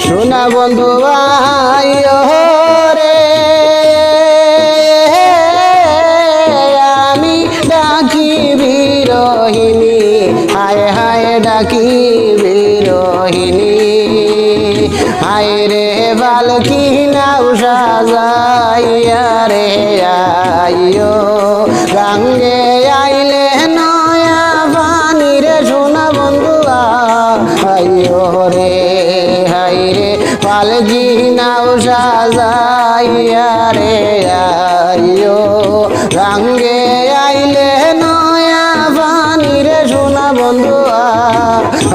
সোনা বন্ধু আইও রে আমি ডাকি বিরহিনী হায় হায় ডাকি বিরহিনী হায় রে বালকি নাও সাজাইয়া রে আইও গাঙ্গে আইলে নয়া পানি রে সোনা বন্ধু আইও রে হায় রে পালকি নাও সাজাইয়া রে আইও গাঙ্গে আইলে নয়া পানি রে সোনা বন্ধু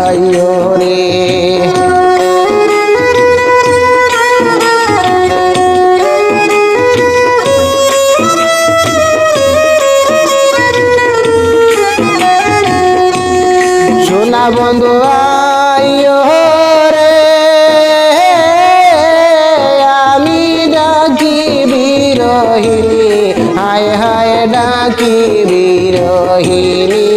আইও রে সোনা বন্ধু আইও রে আমি ডাকি বিরহিনী হায় হায় ডাকি বিরহিনী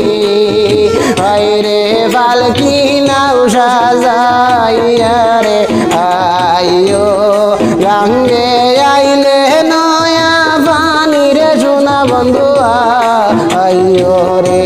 হায় রে পালকি নাও সাজাইয়া রে আইও গাঙ্গে আইলে নয়া পানি রে সোনা বন্ধু আইও রে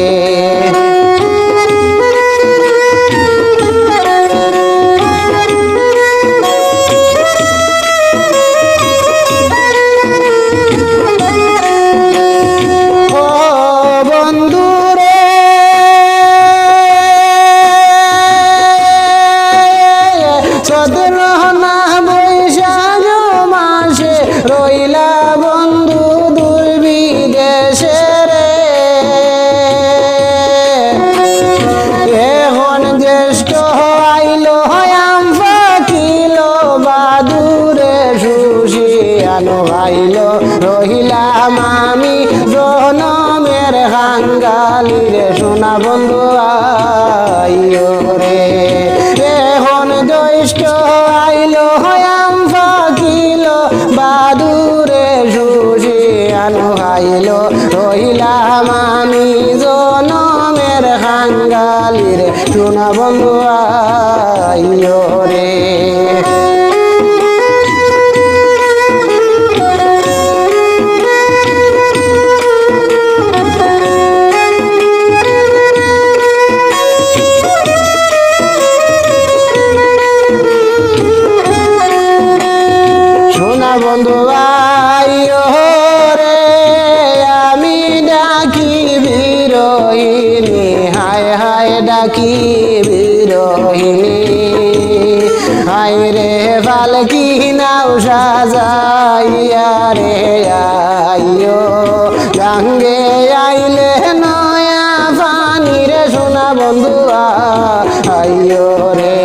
রইলা বন্ধু দূর বিদেশে রে এখন জ্যেষ্ঠ আইলো আম পাকিল বাদুরে সুশিয়ানো আইলো রহিলাম আমি জনমের হাঙ্গালি রে সোনা বন্ধু আইও রে এখন জ্যেষ্ঠ আইলো আম পাকিল বাদুরে সুশিয়ানো আইলো রহিলাম আমি জনমের হাঙ্গালি রে সোনা বন্ধু আইও রে সোনা বন্ধু আইও রে আমি ডাকি বিরহিনী হায় হায় ডাকি বিরহিনী হায় রে পালকি নাও সাজাইয়া রে আইও গাঙ্গে আইলে নয়া পানি রে সোনা বন্ধু আইও রে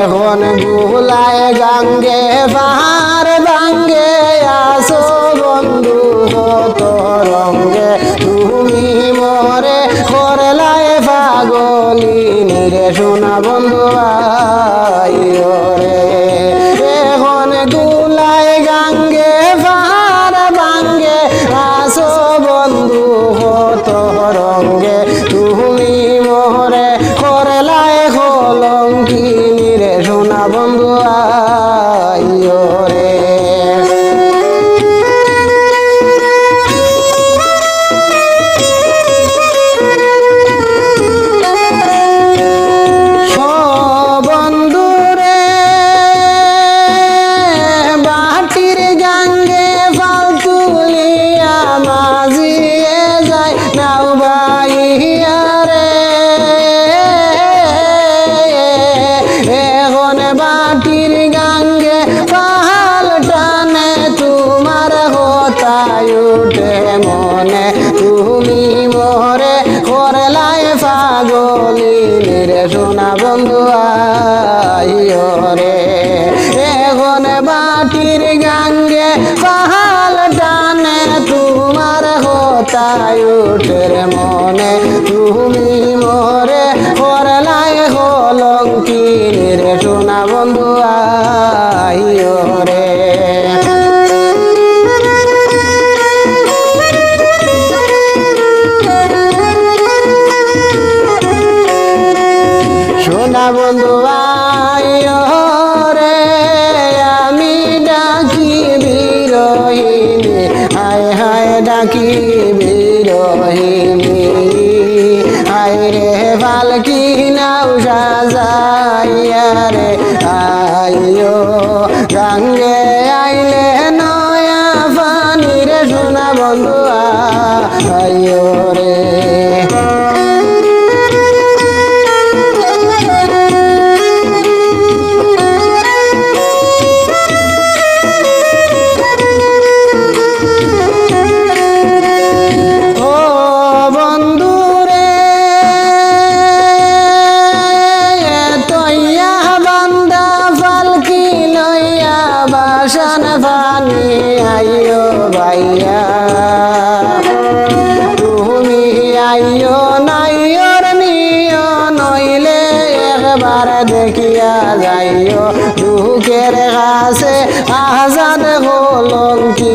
এখন গুলায় দিয়ে পাহাল টানে তোমার হতায় উঠের মনে তুমি মোরে করলাই কলঙ্কিনী রে সোনা বন্ধু আইও রে সোনা বন্ধু আইও রে আমি ডাকি বিরহিনী হায় হায় ডাকি বিরহিনী হায় রে পালকি নাও সাজাইয়া রে আইও গাঙ্গে আইলে নয়া পানি রে সোনা বন্ধু আইও রে বাসন পানি আইও ভাইয়া তুমি আইও নাইওর নিও নইলে একবার দেখিয়া যাইও দুঃখের কাছে আজাদ কলঙ্কি